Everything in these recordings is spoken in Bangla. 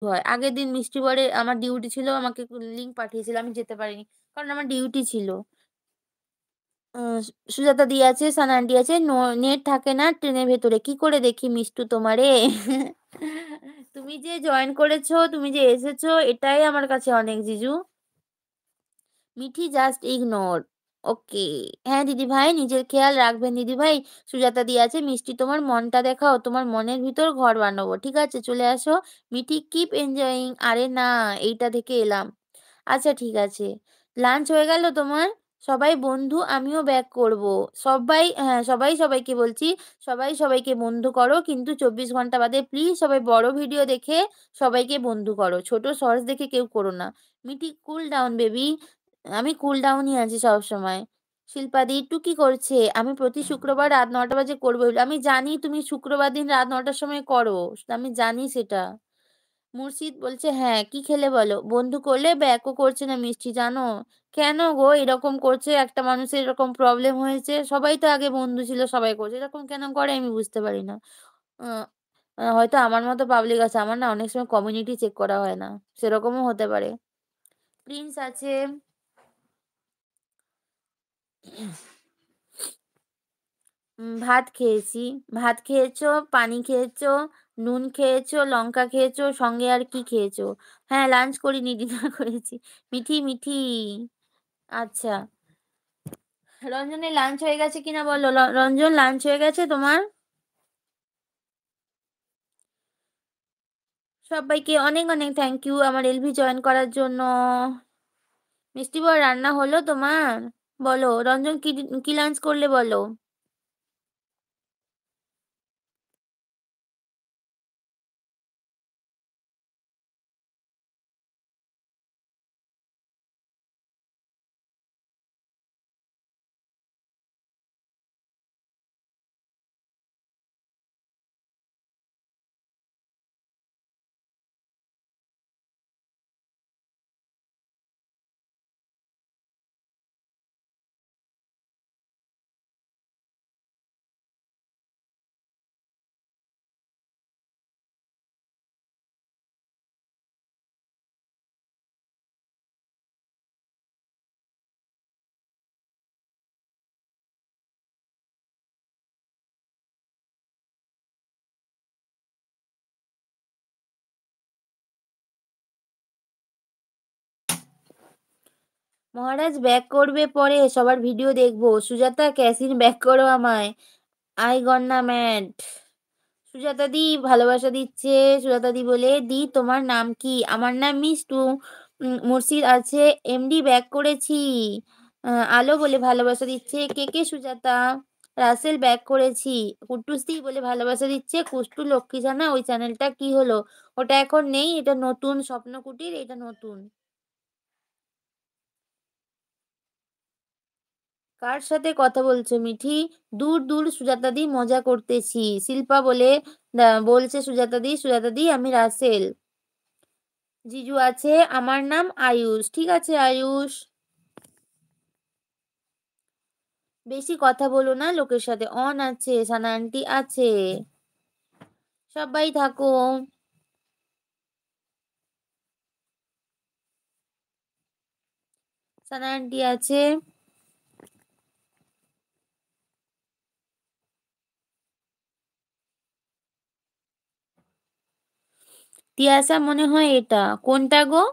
হয়। আগের দিন মিষ্টি বরে আমার ডিউটি ছিল, আমাকে লিঙ্ক পাঠিয়েছিল। আমি যেতে পারিনি। কারণ আমার ডিউটি ছিল। আ সুজাতা দি আছে, সানা আন্টি আছে। নেট থাকে না ট্রেনের ভেতরে। কি করে দেখি মিষ্টু তোমারে? তুমি যে জয়েন করেছো, তুমি যে এসেছো এটাই আমার কাছে অনেক জিজু। Mithi just ignore. ওকে। হ্যাঁ, দিদিভাই নিজের খেয়াল রাখবেন দিদিভাই। সুজাতা দি আছে, মিষ্টি তোমার মনটা দেখাও। তোমার মনের ভিতর ঘর বানাবো। ঠিক আছে, চলে আসো। Mithi keep enjoying. আরে না, এইটা থেকে এলাম। আচ্ছা ঠিক আছে। লাঞ্চ হয়ে গেল তোমার? সবাই বন্ধু, আমিও ব্যাক করব। সবাই হ্যাঁ, সবাই সবাইকে বলছি, সবাই সবাইকে বন্ধু করো। কিন্তু ২৪ ঘন্টা বাদে প্লিজ সবাই বড় ভিডিও দেখে সবাইকে বন্ধু করো। ছোট শর্টস দেখে কেউ করো না। Mithi cool down baby. আমি কুল ডাউনই আছি সবসময়। শিল্পাদি টুকি করছে। আমি প্রতি শুক্রবার রাত ৯টা বাজে করবো। আমি জানি তুমি শুক্রবার দিন রাত ৯টার সময় করো। আমি জানি সেটা। মুর্শিদ বলছে, হ্যাঁ, কি খেলে বলো? বন্ধু করলে ব্যাকও করছে না মিষ্টি জানো? কেন গো এরকম করছে? একটা মানুষের এরকম প্রবলেম হয়েছে। সবাই তো আগে বন্ধু ছিল, সবাই করছে। এরকম কেন করে আমি বুঝতে পারি না। আ হয়তো আমার মতো পাবলিক আছে। আমার না অনেক সময় কমিউনিটি চেক করা হয় না। সেরকমও হতে পারে। প্রিন্স আছে। ভাত খেয়েছি। ভাত খেয়েছো, পানি খেয়েছো, নুন খেয়েছো, লঙ্কা খেয়েছো, সঙ্গে আর কি খেয়েছো? হ্যাঁ, লাঞ্চ করিনি, ডিনার করেছি। মিঠি, মিঠি। আচ্ছা। রঞ্জনের লাঞ্চ হয়ে গেছে কিনা বলো? রঞ্জন লাঞ্চ হয়ে গেছে তোমার? সবাইকে অনেক অনেক থ্যাংক ইউ আমার এলভি জয়েন করার জন্য। মিষ্টি বল রান্না হলো তোমার? বলো রঞ্জন, কি কি লাঞ্চ করলে বলো? মহারাজ ব্যাক করবে পরে, সবার ভিডিও দেখবো। সুজাতা ক্যাসিন ব্যাক করো আমায়। I gonna mad. Sujata di ভালোবাসা দিচ্ছে। সুজাতা দি বলে, দি তোমার নাম কি? আমার নাম মিষ্টু। মুর্শিদ আছে, এমডি ব্যাক করেছি। আলো বলে ভালোবাসা দিচ্ছে। কে কে সুজাতা? রাসেল ব্যাক করেছি। কুট্টুস দি বলে ভালোবাসা দিচ্ছে। কুষ্টু লক্ষ্মী জানা ওই চ্যানেলটা কি হলো? ওটা এখন নেই, এটা নতুন স্বপ্ন কুটির, এটা নতুন। কার সাথে কথা বলছো মিঠি? দূর দূর সুজাতা দি, মজা করতেছি। শিল্পা বলে বলছে সুজাতা দি আমি রাসেল। জিজু আছে, আমার নাম আয়ুষ। ঠিক আছে আয়ুষ। বেশি কথা বলো না লোকের সাথে। অন আছে, সানা আন্টি আছে। সবাই থাকো। সানা আন্টি আছে। তিয়াসা মনে হয় এটা। কোনটা গো?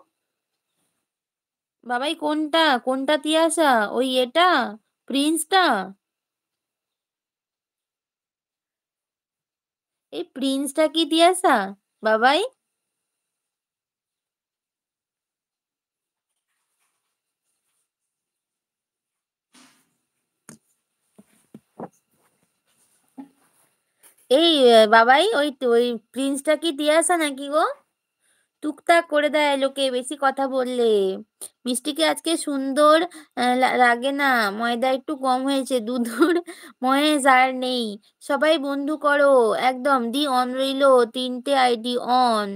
বাবাই কোনটা? কোনটা তিয়াসা? ওই এটা? প্রিন্সটা? এই প্রিন্সটা কি তিয়াসা? বাবাই, এই বাবাই ওই প্রিন্সটা কি তিয়াসা নাকি গো? টুকটাক করে দেয় লোকে বেশি কথা বললে। মিষ্টিকে আজকে সুন্দর লাগে না। ময়দা একটু কম হয়েছে। দুধুর মহেশ আর নেই। সবাই বন্ধু করো। একদম দি অন রইলো। 3টে আইডি অন।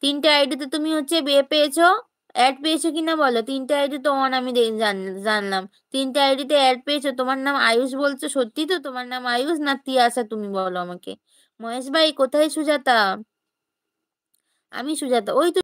3টে আইডিতে তুমি হচ্ছে পেয়েছো? অ্যাড পেয়েছো কিনা বলো? 3টে আইডি তো অন, আমি জানলাম। 3টে আইডিতে অ্যাড পেয়েছো। তোমার নাম আয়ুষ বলছো, সত্যি তো তোমার নাম আয়ুষ না তিয়াসা? তুমি বলো আমাকে। মহেশ ভাই কোথায় সুজাতা? আমি সুজাতা। ওই তো